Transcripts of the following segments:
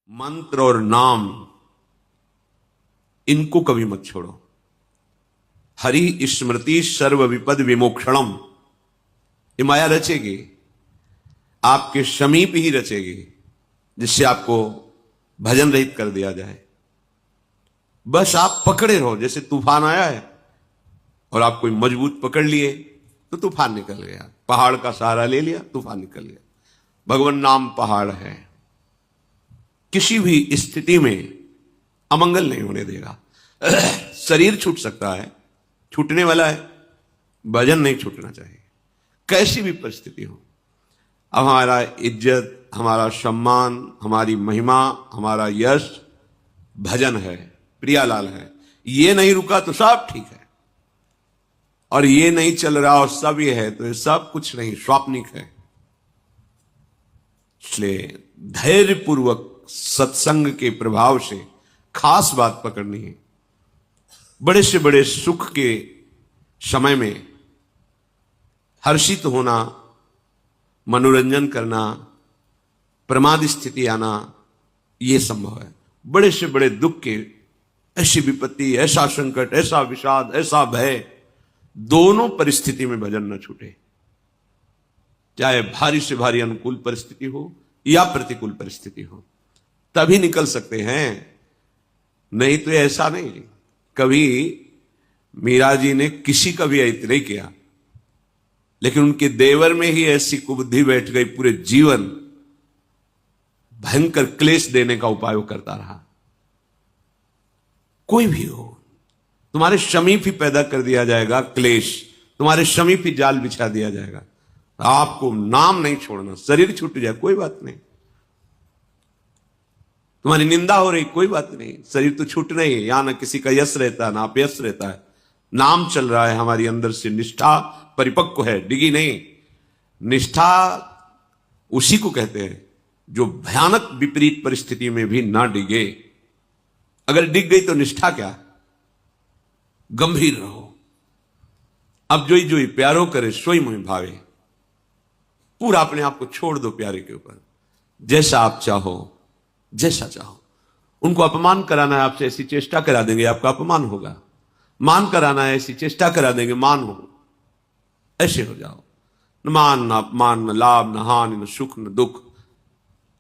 मंत्र और नाम इनको कभी मत छोड़ो। हरि स्मृति सर्व विपद विमोक्षणम, ये माया रचेगी, आपके समीप ही रचेगी, जिससे आपको भजन रहित कर दिया जाए। बस आप पकड़े रहो। जैसे तूफान आया है और आप कोई मजबूत पकड़ लिए तो तूफान निकल गया, पहाड़ का सहारा ले लिया, तूफान निकल गया। भगवान नाम पहाड़ है, किसी भी स्थिति में अमंगल नहीं होने देगा। शरीर छूट सकता है, छूटने वाला है, भजन नहीं छूटना चाहिए, कैसी भी परिस्थिति हो। अब हमारा इज्जत, हमारा सम्मान, हमारी महिमा, हमारा यश भजन है, प्रियालाल है। ये नहीं रुका तो सब ठीक है, और ये नहीं चल रहा और सब ये है तो ये सब कुछ नहीं, स्वाप्निक है। इसलिए धैर्यपूर्वक सत्संग के प्रभाव से खास बात पकड़नी है। बड़े से बड़े सुख के समय में हर्षित होना, मनोरंजन करना, प्रमाद स्थिति आना, यह संभव है। बड़े से बड़े दुख के, ऐसी विपत्ति, ऐसा संकट, ऐसा विषाद, ऐसा भय, दोनों परिस्थिति में भजन न छूटे। चाहे भारी से भारी अनुकूल परिस्थिति हो या प्रतिकूल परिस्थिति हो, तभी निकल सकते हैं। नहीं तो ऐसा नहीं। कभी मीरा जी ने किसी का भी ऐत नहीं किया, लेकिन उनके देवर में ही ऐसी कुबुद्धि बैठ गई, पूरे जीवन भयंकर क्लेश देने का उपाय करता रहा। कोई भी हो, तुम्हारे समीप ही पैदा कर दिया जाएगा क्लेश, तुम्हारे समीप ही जाल बिछा दिया जाएगा। आपको नाम नहीं छोड़ना। शरीर छूट जाए कोई बात नहीं, तुम्हारी निंदा हो रही कोई बात नहीं, शरीर तो छूटना ही है। यहां ना किसी का यश रहता है ना अपयश रहता है, नाम चल रहा है। हमारी अंदर से निष्ठा परिपक्व है, डिगी नहीं। निष्ठा उसी को कहते हैं जो भयानक विपरीत परिस्थिति में भी ना डिगे। अगर डिग गई तो निष्ठा क्या? गंभीर रहो। अब जोई जोई प्यारो करे सोई मुहि भावे। पूरा अपने आप को छोड़ दो प्यारे के ऊपर। जैसा आप चाहो, जैसा चाहो। उनको अपमान कराना है आपसे, ऐसी चेष्टा करा देंगे, आपका अपमान होगा। मान कराना है, ऐसी चेष्टा करा देंगे, मान हो। ऐसे हो जाओ। न मान न अपमान, न लाभ, न हानि, न सुख, न दुख।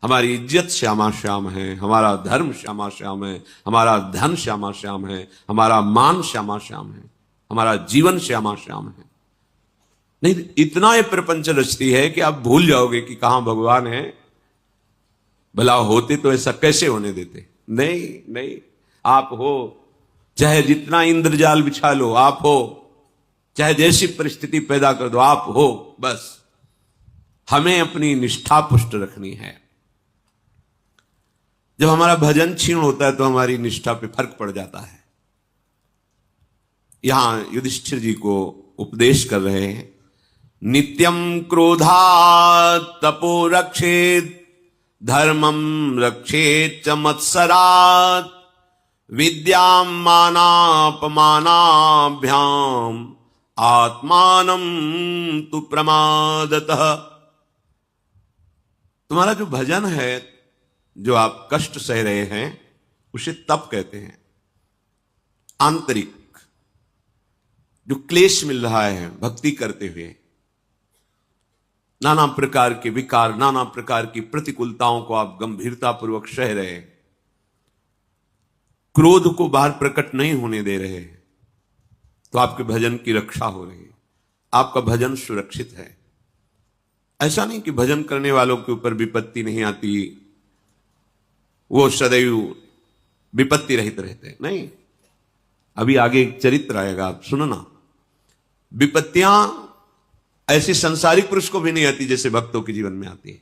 हमारी इज्जत श्यामा श्याम है, हमारा धर्म श्यामा श्याम है, हमारा धन श्यामा श्याम है, हमारा मान श्यामा श्याम है, हमारा जीवन श्यामा श्याम है। नहीं, इतना ये प्रपंच रचती है कि आप भूल जाओगे कि कहां भगवान है। भला होते तो ऐसा कैसे होने देते? नहीं नहीं, आप हो। चाहे जितना इंद्रजाल बिछा लो, आप हो। चाहे जैसी परिस्थिति पैदा कर दो, आप हो। बस हमें अपनी निष्ठा पुष्ट रखनी है। जब हमारा भजन क्षीण होता है तो हमारी निष्ठा पे फर्क पड़ जाता है। यहां युधिष्ठिर जी को उपदेश कर रहे हैं, नित्यम क्रोधा तपो रक्षेत, धर्मम रक्षेत च मत्सरात्, विद्याम मानापमानाभ्याम आत्मानं तु प्रमादतः। तुम्हारा जो भजन है, जो आप कष्ट सह रहे हैं, उसे तप कहते हैं। आंतरिक जो क्लेश मिल रहा है भक्ति करते हुए, नाना प्रकार के विकार, नाना प्रकार की प्रतिकूलताओं को आप गंभीरतापूर्वक सह रहे हैं, क्रोध को बाहर प्रकट नहीं होने दे रहे, तो आपके भजन की रक्षा हो रही है, आपका भजन सुरक्षित है। ऐसा नहीं कि भजन करने वालों के ऊपर विपत्ति नहीं आती, वो सदैव विपत्ति रहित रहते। नहीं, अभी आगे एक चरित्र आएगा, आप सुनना। विपत्तियां ऐसे संसारिक पुरुष को भी नहीं आती जैसे भक्तों के जीवन में आती है,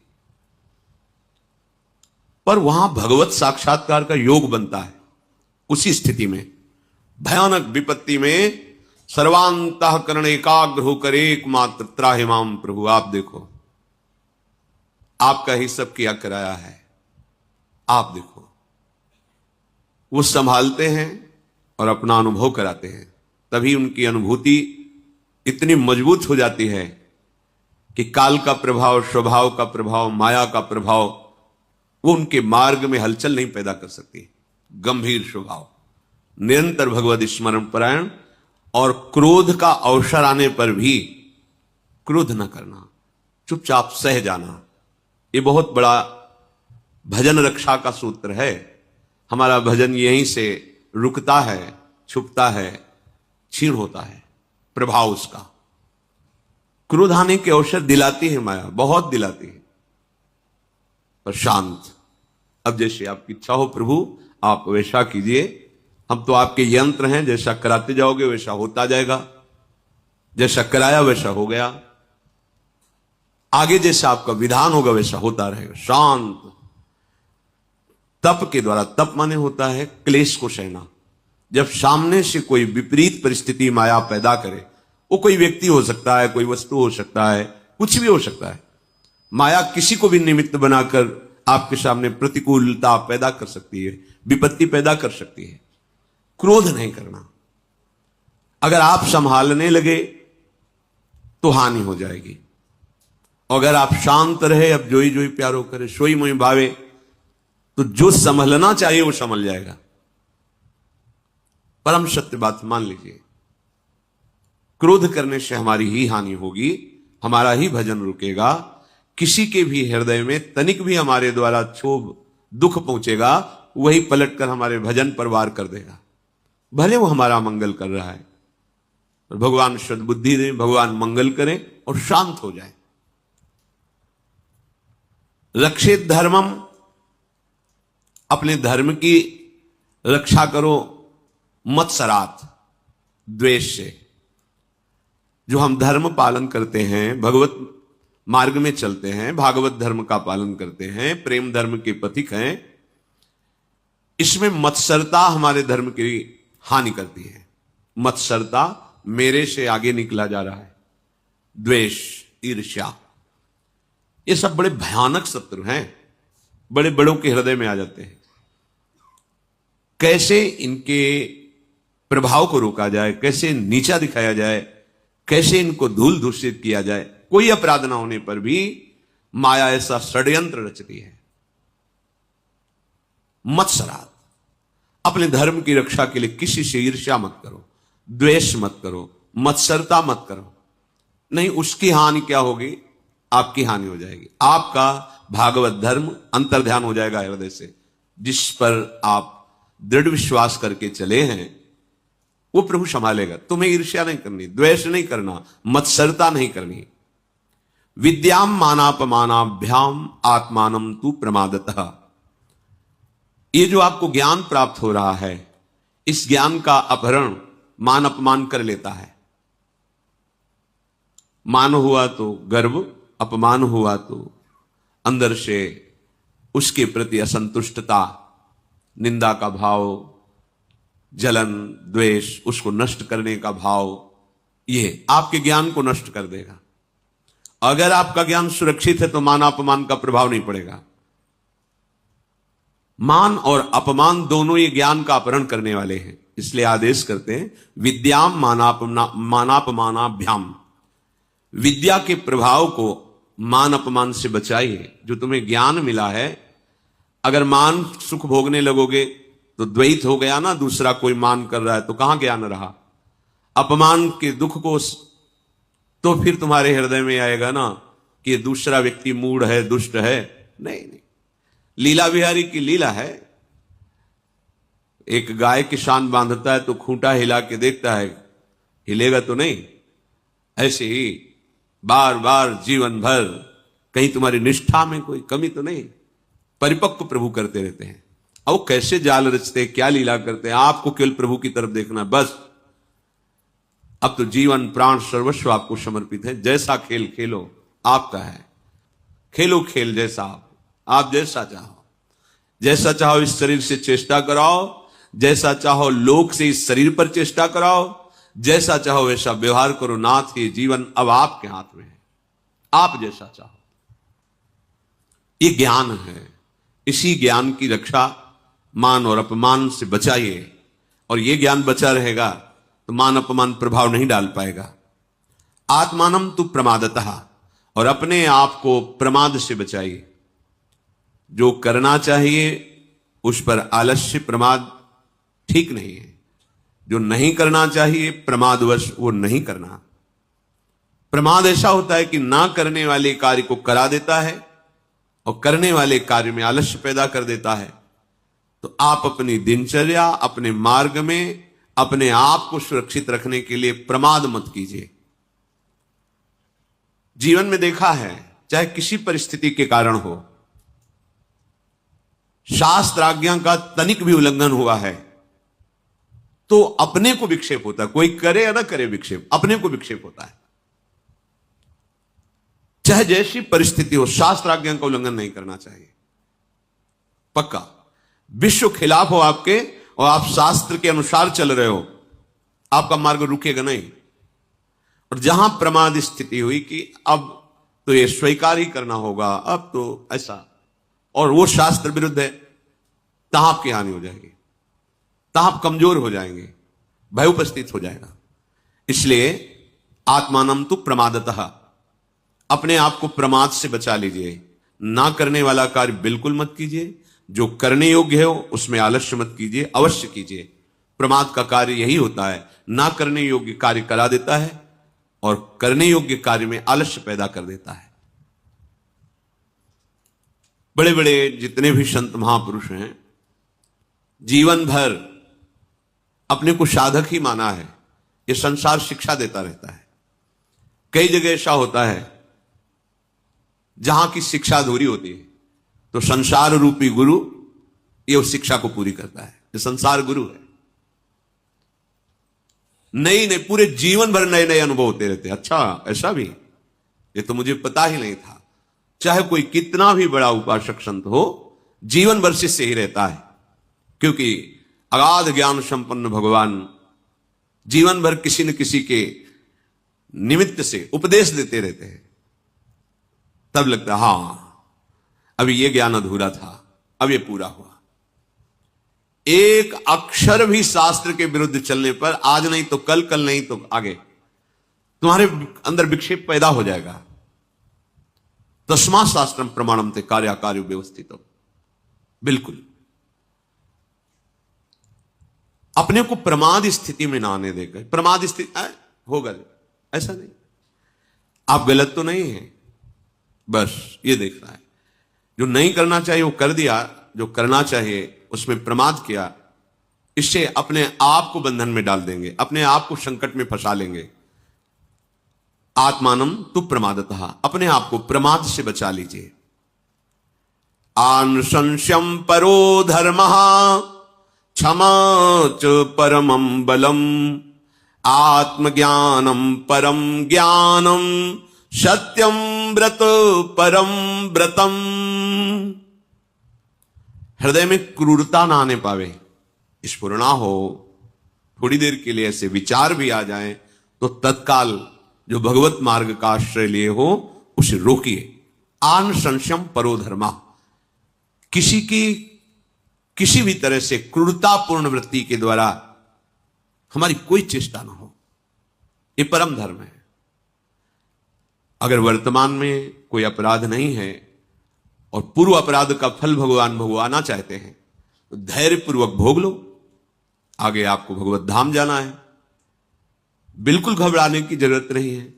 पर वहां भगवत साक्षात्कार का योग बनता है। उसी स्थिति में, भयानक विपत्ति में सर्वांतःकरण एकाग्र होकर एकमात्र त्राहि माम प्रभु। आप देखो, आपका ही सब किया कराया है, आप देखो। वो संभालते हैं और अपना अनुभव कराते हैं, तभी उनकी अनुभूति इतनी मजबूत हो जाती है कि काल का प्रभाव, स्वभाव का प्रभाव, माया का प्रभाव वो उनके मार्ग में हलचल नहीं पैदा कर सकती। गंभीर स्वभाव, निरंतर भगवत स्मरण परायण, और क्रोध का अवसर आने पर भी क्रोध न करना, चुपचाप सह जाना। ये बहुत बड़ा भजन रक्षा का सूत्र है। हमारा भजन यहीं से रुकता है, छुपता है, क्षीण होता है प्रभाव उसका। क्रोध आने के अवसर दिलाती है माया, बहुत दिलाती है, पर शांत। अब जैसे आपकी इच्छा हो प्रभु, आप वैसा कीजिए। हम तो आपके यंत्र हैं, जैसा कराते जाओगे वैसा होता जाएगा, जैसा कराया वैसा हो गया, आगे जैसा आपका विधान होगा वैसा होता रहेगा। शांत। तप के द्वारा, तप माने होता है क्लेश को सहना। जब सामने से कोई विपरीत परिस्थिति माया पैदा करे, वो कोई व्यक्ति हो सकता है, कोई वस्तु हो सकता है, कुछ भी हो सकता है, माया किसी को भी निमित्त बनाकर आपके सामने प्रतिकूलता पैदा कर सकती है, विपत्ति पैदा कर सकती है। क्रोध नहीं करना। अगर आप संभालने लगे तो हानि हो जाएगी। अगर आप शांत रहे, अब जोई जोई प्यारो करे सोई मोई भावे, तो जो संभलना चाहिए वो संभल जाएगा। परम सत्य बात मान लीजिए। क्रोध करने से हमारी ही हानि होगी, हमारा ही भजन रुकेगा। किसी के भी हृदय में तनिक भी हमारे द्वारा क्षोभ दुख पहुंचेगा, वही पलटकर हमारे भजन पर वार कर देगा, भले वो हमारा मंगल कर रहा है। और भगवान सद्बुद्धि दें, भगवान मंगल करें और शांत हो जाए। रक्षित धर्मम, अपने धर्म की रक्षा करो, मत्सरात, द्वेष से। जो हम धर्म पालन करते हैं, भगवत मार्ग में चलते हैं, भागवत धर्म का पालन करते हैं, प्रेम धर्म के पथिक हैं, इसमें मत्सरता हमारे धर्म की हानि करती है। मत्सरता, मेरे से आगे निकला जा रहा है, द्वेष, ईर्ष्या, ये सब बड़े भयानक शत्रु हैं, बड़े बड़ों के हृदय में आ जाते हैं। कैसे इनके प्रभाव को रोका जाए, कैसे नीचा दिखाया जाए, कैसे इनको धूल दूषित किया जाए, कोई अपराध ना होने पर भी माया ऐसा षड्यंत्र रचती है। मत्सरात, अपने धर्म की रक्षा के लिए किसी से ईर्ष्या मत करो, द्वेष मत करो, मत्सरता मत करो। नहीं, उसकी हानि क्या होगी? आपकी हानि हो जाएगी। आपका भागवत धर्म अंतर्ध्यान हो जाएगा हृदय से। जिस पर आप दृढ़ विश्वास करके चले हैं वो प्रभु संभालेगा। तुम्हें ईर्ष्या नहीं करनी, द्वेष नहीं करना, मत्सरता नहीं करनी। विद्याम मानापमानाभ्याम आत्मानम तु प्रमादतः। ये जो आपको ज्ञान प्राप्त हो रहा है, इस ज्ञान का अपहरण मान अपमान कर लेता है। मान हुआ तो गर्व, अपमान हुआ तो अंदर से उसके प्रति असंतुष्टता, निंदा का भाव, जलन, द्वेष, उसको नष्ट करने का भाव, ये आपके ज्ञान को नष्ट कर देगा। अगर आपका ज्ञान सुरक्षित है तो मान अपमान का प्रभाव नहीं पड़ेगा। मान और अपमान दोनों ये ज्ञान का अपहरण करने वाले हैं। इसलिए आदेश करते हैं विद्याम मानापमानाभ्याम। विद्या के प्रभाव को मान अपमान से बचाइए। जो तुम्हें ज्ञान मिला है, अगर मान सुख भोगने लगोगे तो द्वैत हो गया ना, दूसरा कोई मान कर रहा है तो कहां ज्ञान रहा। अपमान के दुख को तो फिर तुम्हारे हृदय में आएगा ना कि दूसरा व्यक्ति मूढ़ है, दुष्ट है। नहीं, लीला बिहारी की लीला है। एक गाय की शान बांधता है तो खूंटा हिला के देखता है, हिलेगा तो नहीं। ऐसे ही बार बार जीवन भर कहीं तुम्हारी निष्ठा में कोई कमी तो नहीं। परिपक्व प्रभु करते रहते हैं। अब वो कैसे जाल रचते, क्या लीला करते हैं, आपको केवल प्रभु की तरफ देखना बस। अब तो जीवन प्राण सर्वस्व आपको समर्पित है। जैसा खेल खेलो, आपका है। खेलो खेल जैसा आप जैसा चाहो। जैसा चाहो इस शरीर से चेष्टा कराओ, जैसा चाहो लोक से इस शरीर पर चेष्टा कराओ, जैसा चाहो वैसा व्यवहार करो। नाथ, ये जीवन अब आपके हाथ में है, आप जैसा चाहो। ये ज्ञान है। इसी ज्ञान की रक्षा मान और अपमान से बचाइए, और ये ज्ञान बचा रहेगा तो मान अपमान प्रभाव नहीं डाल पाएगा। आत्मानम तु प्रमादतः, और अपने आप को प्रमाद से बचाइए। जो करना चाहिए उस पर आलस्य प्रमाद ठीक नहीं है। जो नहीं करना चाहिए प्रमादवश वो नहीं करना। प्रमाद ऐसा होता है कि ना करने वाले कार्य को करा देता है और करने वाले कार्य में आलस्य पैदा कर देता है। तो आप अपनी दिनचर्या, अपने मार्ग में अपने आप को सुरक्षित रखने के लिए प्रमाद मत कीजिए। जीवन में देखा है, चाहे किसी परिस्थिति के कारण हो, शास्त्र आज्ञा का तनिक भी उल्लंघन हुआ है तो अपने को विक्षेप होता है। कोई करे या ना करे विक्षेप, अपने को विक्षेप होता है। चाहे जैसी परिस्थिति हो, शास्त्र आज्ञा का उल्लंघन नहीं करना चाहिए। पक्का विश्व खिलाफ हो आपके और आप शास्त्र के अनुसार चल रहे हो, आपका मार्ग रुकेगा नहीं। और जहां प्रमाद स्थिति हुई कि अब तो ये स्वीकार ही करना होगा, अब तो ऐसा, और वो शास्त्र विरुद्ध है, तहां आपकी हानि हो जाएगी, तहां आप कमजोर हो जाएंगे, भय उपस्थित हो जाएगा। इसलिए आत्मानम तु प्रमादतः, अपने आप को प्रमाद से बचा लीजिए। ना करने वाला कार्य बिल्कुल मत कीजिए, जो करने योग्य हो उसमें आलस्य मत कीजिए, अवश्य कीजिए। प्रमाद का कार्य यही होता है, ना करने योग्य कार्य करा देता है और करने योग्य कार्य में आलस्य पैदा कर देता है। बड़े बड़े जितने भी संत महापुरुष हैं, जीवन भर अपने को साधक ही माना है। ये संसार शिक्षा देता रहता है। कई जगह ऐसा होता है जहां की शिक्षा अधूरी होती है तो संसार रूपी गुरु ये उस शिक्षा को पूरी करता है। ये संसार गुरु है। नई नई पूरे जीवन भर नए नए अनुभव होते रहते हैं। अच्छा, ऐसा भी, ये तो मुझे पता ही नहीं था। चाहे कोई कितना भी बड़ा उपासक संत हो, जीवन भर शिष्य ही रहता है, क्योंकि अगाध ज्ञान संपन्न भगवान जीवन भर किसी न किसी के निमित्त से उपदेश देते रहते हैं। तब लगता है हां, अभी ये ज्ञान अधूरा था, अब ये पूरा हुआ। एक अक्षर भी शास्त्र के विरुद्ध चलने पर आज नहीं तो कल, कल नहीं तो आगे तुम्हारे अंदर विक्षेप पैदा हो जाएगा। तस्मा शास्त्रम प्रमाणम ते कार्याकार्य व्यवस्थित हो। बिल्कुल अपने को प्रमाद स्थिति में ना आने देगा। प्रमाद स्थिति होगा ऐसा नहीं, आप गलत तो नहीं है, बस ये देखना है। जो नहीं करना चाहिए वो कर दिया, जो करना चाहिए उसमें प्रमाद किया, इससे अपने आप को बंधन में डाल देंगे, अपने आप को संकट में फंसा लेंगे। आत्मानम तु प्रमादतः, अपने आप को प्रमाद से बचा लीजिए। आनुशंस्यम परो धर्मः क्षमा च परमं बलम आत्मज्ञानम परम ज्ञानम सत्यम व्रत परम व्रतम। हृदय में क्रूरता ना आने पावे, स्फुरणा हो, थोड़ी देर के लिए ऐसे विचार भी आ जाएं तो तत्काल जो भगवत मार्ग का आश्रय लिए हो उसे रोकिए। आन संशयम परो धर्मा, किसी भी तरह से क्रूरतापूर्ण वृत्ति के द्वारा हमारी कोई चेष्टा ना हो, ये परम धर्म है। अगर वर्तमान में कोई अपराध नहीं है और पूर्व अपराध का फल भगवान भगवाना चाहते हैं तो धैर्य पूर्वक भोग लो। आगे आपको भगवत धाम जाना है, बिल्कुल घबराने की जरूरत नहीं है।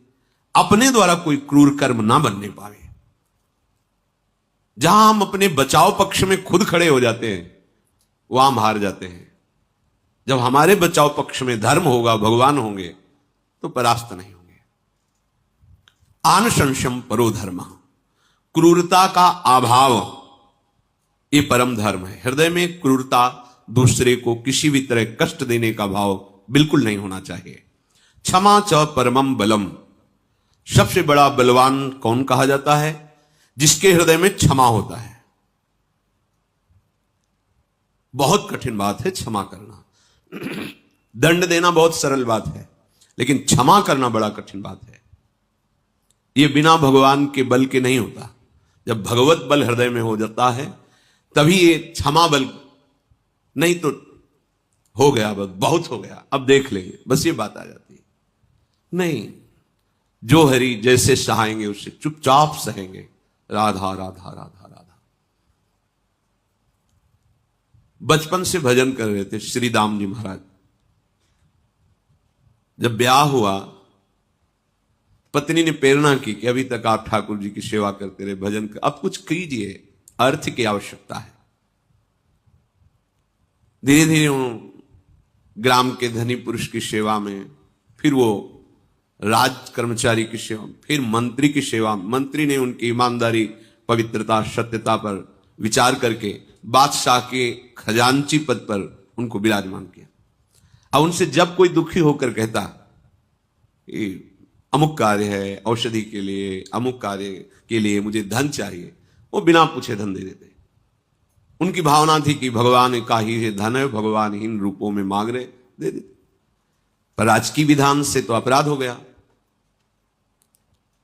अपने द्वारा कोई क्रूर कर्म ना बनने पावे। जहां हम अपने बचाव पक्ष में खुद खड़े हो जाते हैं वहां हम हार जाते हैं। जब हमारे बचाव पक्ष में धर्म होगा, भगवान होंगे, तो परास्त नहीं होंगे। आनुशंसम परो धर्म, क्रूरता का अभाव ये परम धर्म है। हृदय में क्रूरता, दूसरे को किसी भी तरह कष्ट देने का भाव बिल्कुल नहीं होना चाहिए। क्षमा च परमम बलम, सबसे बड़ा बलवान कौन कहा जाता है? जिसके हृदय में क्षमा होता है। बहुत कठिन बात है क्षमा करना। दंड देना बहुत सरल बात है, लेकिन क्षमा करना बड़ा कठिन बात है। यह बिना भगवान के बल के नहीं होता। जब भगवत बल हृदय में हो जाता है तभी ये क्षमा बल, नहीं तो हो गया, बस बहुत हो गया, अब देख लेंगे, बस ये बात आ जाती है। नहीं, जो हरि जैसे सहाएंगे उससे चुपचाप सहेंगे। राधा राधा राधा राधा। बचपन से भजन कर रहे थे श्री दाम जी महाराज। जब ब्याह हुआ, पत्नी ने प्रेरणा की कि अभी तक आप ठाकुर जी की सेवा करते रहे, भजन कर, अब कुछ कीजिए, अर्थ की आवश्यकता है। धीरे धीरे वो ग्राम के धनी पुरुष की सेवा में, फिर वो राज कर्मचारी की सेवा, फिर मंत्री की सेवा। मंत्री ने उनकी ईमानदारी, पवित्रता, सत्यता पर विचार करके बादशाह के खजांची पद पर उनको विराजमान किया। अब उनसे जब कोई दुखी होकर कहता कि अमुक कार्य है, औषधि के लिए, अमुक कार्य के लिए मुझे धन चाहिए, वो बिना पूछे धन दे देते। उनकी भावना थी कि भगवान का ही है धन है, भगवान इन रूपों में मांग रहे, दे देते। पर राजकीय विधान से तो अपराध हो गया।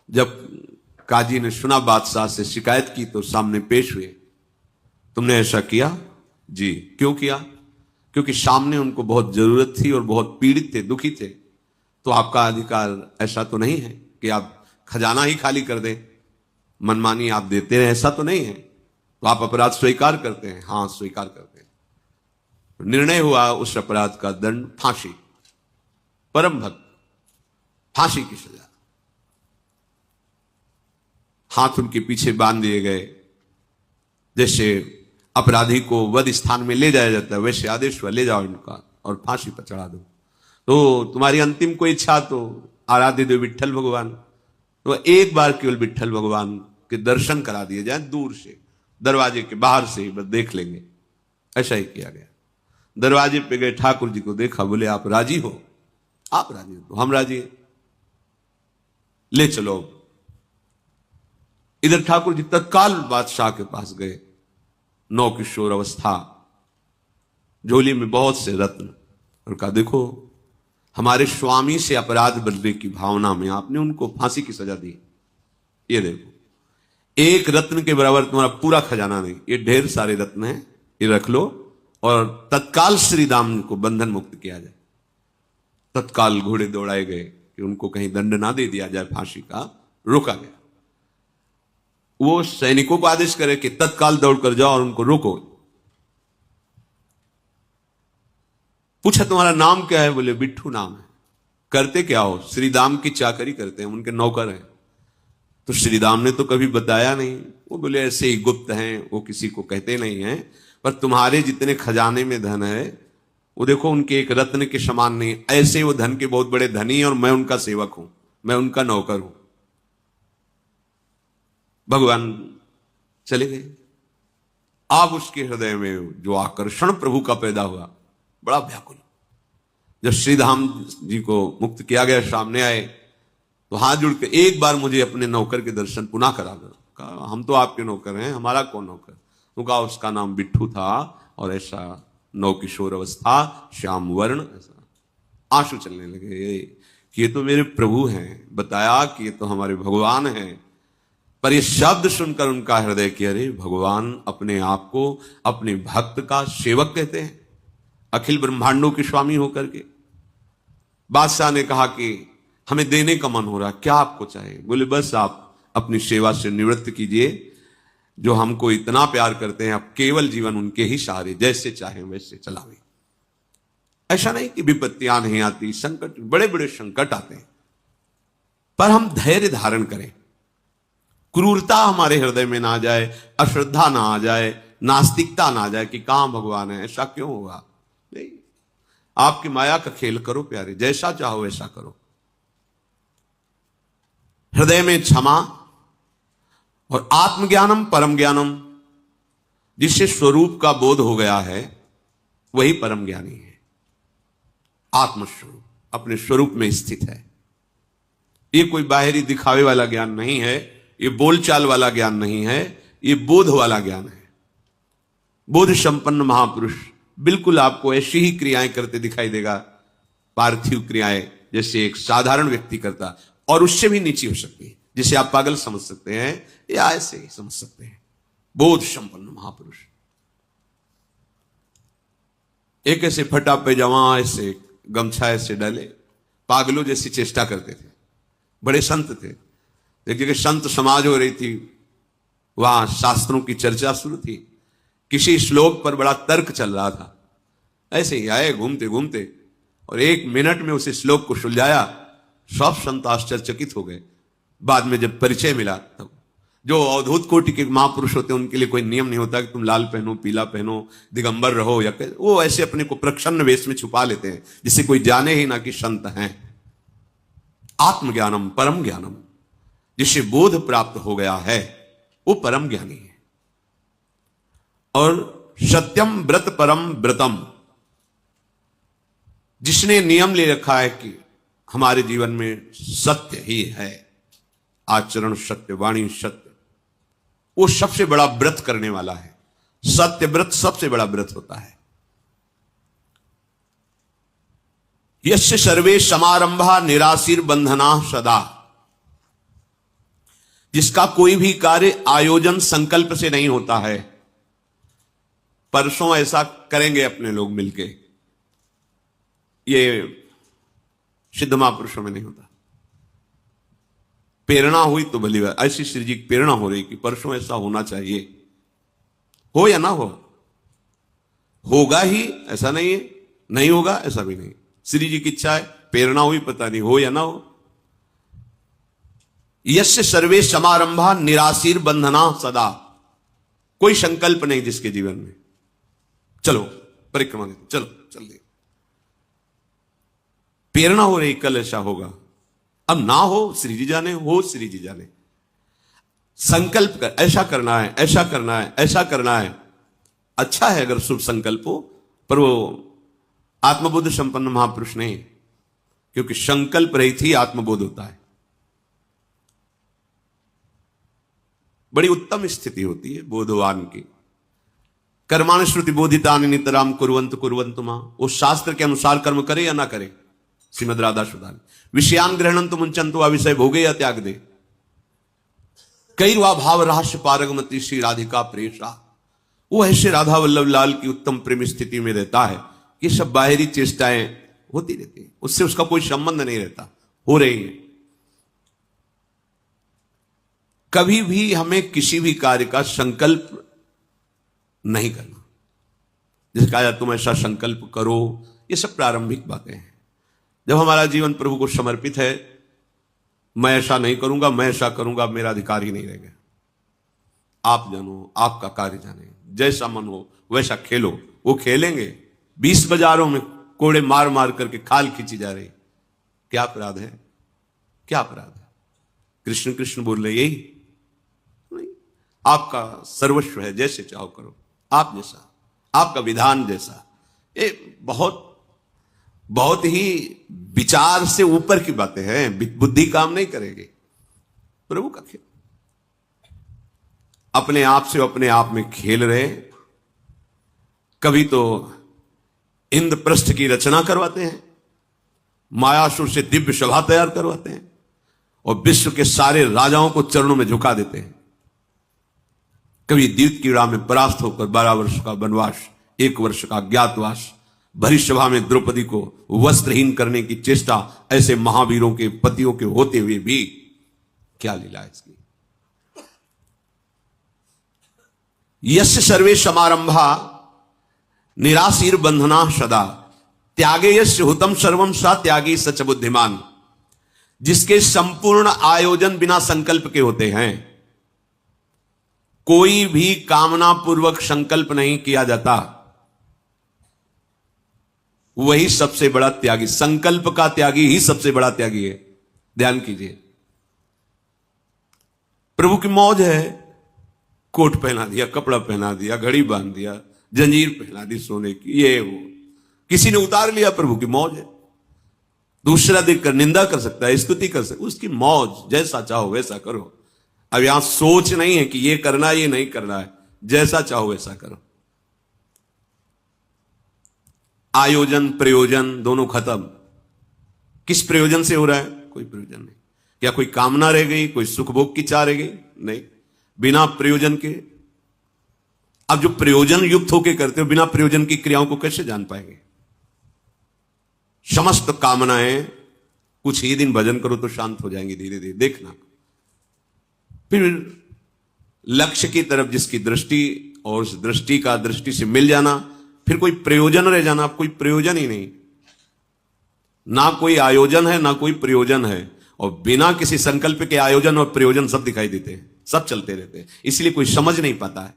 जब काजी ने सुना, बादशाह से शिकायत की, तो सामने पेश हुए। तुमने ऐसा किया? जी। क्यों किया? क्योंकि सामने उनको बहुत जरूरत थी और बहुत पीड़ित थे, दुखी थे। तो आपका अधिकार ऐसा तो नहीं है कि आप खजाना ही खाली कर दें, मनमानी आप देते रहे, ऐसा तो नहीं है। तो आप अपराध स्वीकार करते हैं? हां, स्वीकार करते हैं। निर्णय हुआ उस अपराध का दंड फांसी। परम भक्त, फांसी की सजा। हाथ उनके पीछे बांध दिए गए। जैसे अपराधी को वध स्थान में ले जाया जाता है, वैसे आदेश हुआ, ले जाओ इनका और फांसी पर चढ़ा दो। तो तुम्हारी अंतिम कोई इच्छा तो आराध्य देव विट्ठल भगवान, तो एक बार केवल विट्ठल भगवान के दर्शन करा दिए जाए, दूर से, दरवाजे के बाहर से बस देख लेंगे। ऐसा ही किया गया। दरवाजे पे गए, ठाकुर जी को देखा, बोले आप राजी हो? आप राजी हो? तो हम राजी हैं, ले चलो। इधर ठाकुर जी तत्काल बादशाह के पास गए। नौ किशोर अवस्था, झोली में बहुत से रत्न, और कहा देखो, हमारे स्वामी से अपराध बदलने की भावना में आपने उनको फांसी की सजा दी। ये देखो, एक रत्न के बराबर तुम्हारा पूरा खजाना नहीं, ये ढेर सारे रत्न हैं, ये रख लो और तत्काल श्री दाम को बंधन मुक्त किया जाए। तत्काल घोड़े दौड़ाए गए कि उनको कहीं दंड ना दे दिया जाए, फांसी का रोका गया। वो सैनिकों को आदेश करे कि तत्काल दौड़कर जाओ और उनको रोको। पूछा तुम्हारा नाम क्या है? बोले बिट्ठू नाम है। करते क्या हो? श्री दाम की चाकरी करते हैं, उनके नौकर हैं। तो श्री दाम ने तो कभी बताया नहीं। वो बोले ऐसे ही गुप्त हैं, वो किसी को कहते नहीं हैं, पर तुम्हारे जितने खजाने में धन है वो देखो उनके एक रत्न के समान नहीं। ऐसे वो धन के बहुत बड़े धनी, और मैं उनका सेवक हूं, मैं उनका नौकर हूं। भगवान चले गए। अब उसके हृदय में जो आकर्षण प्रभु का पैदा हुआ, बड़ा व्याकुल। जब श्रीधाम जी को मुक्त किया गया, सामने आए तो हाथ जोड़ के, एक बार मुझे अपने नौकर के दर्शन पुनः करा दो। कहा हम तो आपके नौकर हैं, हमारा कौन नौकर? तो कहा उसका नाम बिट्ठू था, और ऐसा नौ किशोर अवस्था, श्याम वर्ण, ऐसा। आंसू चलने लगे कि ये तो मेरे प्रभु हैं। बताया कि ये तो हमारे भगवान हैं। पर ये शब्द सुनकर उनका हृदय कि अरे भगवान अपने आप को अपने भक्त का सेवक कहते हैं, अखिल ब्रह्मांडों के स्वामी होकर के। बादशाह ने कहा कि हमें देने का मन हो रहा, क्या आपको चाहिए? बोले बस आप अपनी सेवा से निवृत्त कीजिए, जो हमको इतना प्यार करते हैं, अब केवल जीवन उनके ही सहारे, जैसे चाहे वैसे चलावे। ऐसा नहीं कि विपत्तियां नहीं आती, संकट, बड़े बड़े संकट आते हैं, पर हम धैर्य धारण करें, क्रूरता हमारे हृदय में ना जाए, अश्रद्धा ना आ जाए, नास्तिकता ना आ जाए कि कहां भगवान है, ऐसा क्यों होगा? नहीं, आपकी माया का खेल करो प्यारे, जैसा चाहो वैसा करो। हृदय में क्षमा और आत्मज्ञानम परम ज्ञानम, जिससे स्वरूप का बोध हो गया है वही परम ज्ञानी है। आत्मस्वरूप अपने स्वरूप में स्थित है। ये कोई बाहरी दिखावे वाला ज्ञान नहीं है, ये बोलचाल वाला ज्ञान नहीं है, ये बोध वाला ज्ञान है। बोध संपन्न महापुरुष बिल्कुल आपको ऐसी ही क्रियाएं करते दिखाई देगा, पार्थिव क्रियाएं, जैसे एक साधारण व्यक्ति करता, और उससे भी नीची हो सकती है, जिसे आप पागल समझ सकते हैं या ऐसे ही समझ सकते हैं। बोध संपन्न महापुरुष, एक ऐसे फटा पैजामा, ऐसे गमछा ऐसे डाले, पागलों जैसी चेष्टा करते थे। बड़े संत थे। एक जगह संत समाज हो रही थी, वहां शास्त्रों की चर्चा शुरू थी। किसी श्लोक पर बड़ा तर्क चल रहा था, ऐसे ही आए घूमते घूमते और 1 मिनट में उस श्लोक को सुलझाया। सब संत आश्चर्यचकित हो गए। बाद में जब परिचय मिला तब जो अवधूत कोटि के महापुरुष होते हैं उनके लिए कोई नियम नहीं होता कि तुम लाल पहनो, पीला पहनो, दिगंबर रहो, या वो ऐसे अपने को प्रच्छन्न वेश में छुपा लेते हैं जिससे कोई जाने ही ना कि संत हैं। आत्मज्ञानम परम ज्ञानम, जिससे बोध प्राप्त हो गया है वो परम ज्ञानी है। और सत्यम व्रत परम व्रतम, जिसने नियम ले रखा है कि हमारे जीवन में सत्य ही है, आचरण सत्य, वाणी सत्य, वो सबसे बड़ा व्रत करने वाला है। सत्य व्रत सबसे बड़ा व्रत होता है। यस्य सर्वे समारंभा निराशीर बंधना सदा, जिसका कोई भी कार्य आयोजन संकल्प से नहीं होता है। परसों ऐसा करेंगे अपने लोग मिलके, ये सिद्ध महापुरुषों में नहीं होता। प्रेरणा हुई तो भली बात, ऐसी श्री जी की प्रेरणा हो रही कि परसों ऐसा होना चाहिए, हो या ना हो, होगा ही ऐसा नहीं है, नहीं होगा ऐसा भी नहीं। श्री जी की इच्छा है, प्रेरणा हुई, पता नहीं हो या ना हो। यस्य सर्वे समारंभा निराशीर बंधना सदा, कोई संकल्प नहीं जिसके जीवन में, चलो परिक्रमा देते, चलो चल दे, प्रेरणा हो रही कल ऐसा होगा, अब ना हो श्री जी जाने, हो श्री जी जाने। संकल्प कर, ऐसा करना है, ऐसा करना है, ऐसा करना है। अच्छा है अगर शुभ संकल्प हो, पर वो आत्मबोध संपन्न महापुरुष नहीं, क्योंकि संकल्प रहित ही आत्मबोध होता है। बड़ी उत्तम स्थिति होती है बोधवान की। कर्मानुश्रुति बोधितानि नितराम कुर्वन्तु कुर्वन्तु मां, वो शास्त्र के अनुसार कर्म करे या ना करे। श्रीमद राधा सुधान विषयान ग्रहणंतु मुंचन्तु अविषय भोगे या त्याग दे, कैर्वा भाव रहस्य पारगमति श्री राधिका प्रेषा। वो ऐसे राधा वल्लभ लाल की उत्तम प्रेम स्थिति में रहता है कि सब बाहरी चेष्टाएं होती रहती है, उससे उसका कोई संबंध नहीं रहता, हो रही है। कभी भी हमें किसी भी कार्य का संकल्प नहीं करना। जैसे कहा तुम ऐसा संकल्प करो, ये सब प्रारंभिक बातें हैं। जब हमारा जीवन प्रभु को समर्पित है, मैं ऐसा नहीं करूंगा, मैं ऐसा करूंगा, मेरा अधिकार ही नहीं रहेगा। आप जानो, आपका कार्य जाने, जैसा मन हो वैसा खेलो। वो खेलेंगे, 20 बाजारों में कोड़े मार मार करके खाल खींची जा रही, क्या अपराध है? क्या अपराध है? कृष्ण कृष्ण बोल रहे, यही नहीं। आपका सर्वस्व है, जैसे चाहो करो, आप जैसा, आपका विधान जैसा। ये बहुत बहुत ही विचार से ऊपर की बातें हैं, बुद्धि काम नहीं करेगी। प्रभु का खेल, अपने आप से अपने आप में खेल रहे। कभी तो इंद्रप्रस्थ की रचना करवाते हैं, मायासुर से दिव्य सभा तैयार करवाते हैं, और विश्व के सारे राजाओं को चरणों में झुका देते हैं। कभी द्यूत कीड़ा में परास्त होकर 12 वर्ष का वनवास, 1 वर्ष का अज्ञातवास, भरी सभा में द्रौपदी को वस्त्रहीन करने की चेष्टा, ऐसे महावीरों के पतियों के होते हुए भी क्या लीला है इसकी। यस्य सर्वे समारंभा निराशीर बंधना सदा, त्यागे यस्य हुतम सर्वम सा त्यागी सच बुद्धिमान, जिसके संपूर्ण आयोजन बिना संकल्प के होते हैं। कोई भी कामना पूर्वक संकल्प नहीं किया जाता, वही सबसे बड़ा त्यागी। संकल्प का त्यागी ही सबसे बड़ा त्यागी है। ध्यान कीजिए, प्रभु की मौज है, कोट पहना दिया, कपड़ा पहना दिया, घड़ी बांध दिया, जंजीर पहना दी सोने की, ये वो किसी ने उतार लिया, प्रभु की मौज है। दूसरा देखकर निंदा कर सकता है, स्तुति कर सकता है, उसकी मौज, जैसा चाहो वैसा करो। अब यहां सोच नहीं है कि ये करना है, ये नहीं करना है, जैसा चाहो वैसा करो। आयोजन प्रयोजन दोनों खत्म। किस प्रयोजन से हो रहा है? कोई प्रयोजन नहीं। क्या कोई कामना रह गई, कोई सुख भोग की चाह रह गई? नहीं, बिना प्रयोजन के। अब जो प्रयोजन युक्त होकर करते हो, बिना प्रयोजन की क्रियाओं को कैसे जान पाएंगे? समस्त कामनाएं, कुछ ही दिन भजन करो तो शांत हो जाएंगी धीरे धीरे, देखना। फिर लक्ष्य की तरफ जिसकी दृष्टि और उस दृष्टि का दृष्टि से मिल जाना, फिर कोई प्रयोजन रह जाना, अब कोई प्रयोजन ही नहीं, ना कोई आयोजन है ना कोई प्रयोजन है, और बिना किसी संकल्प के आयोजन और प्रयोजन सब दिखाई देते हैं, सब चलते रहते हैं, इसलिए कोई समझ नहीं पाता है।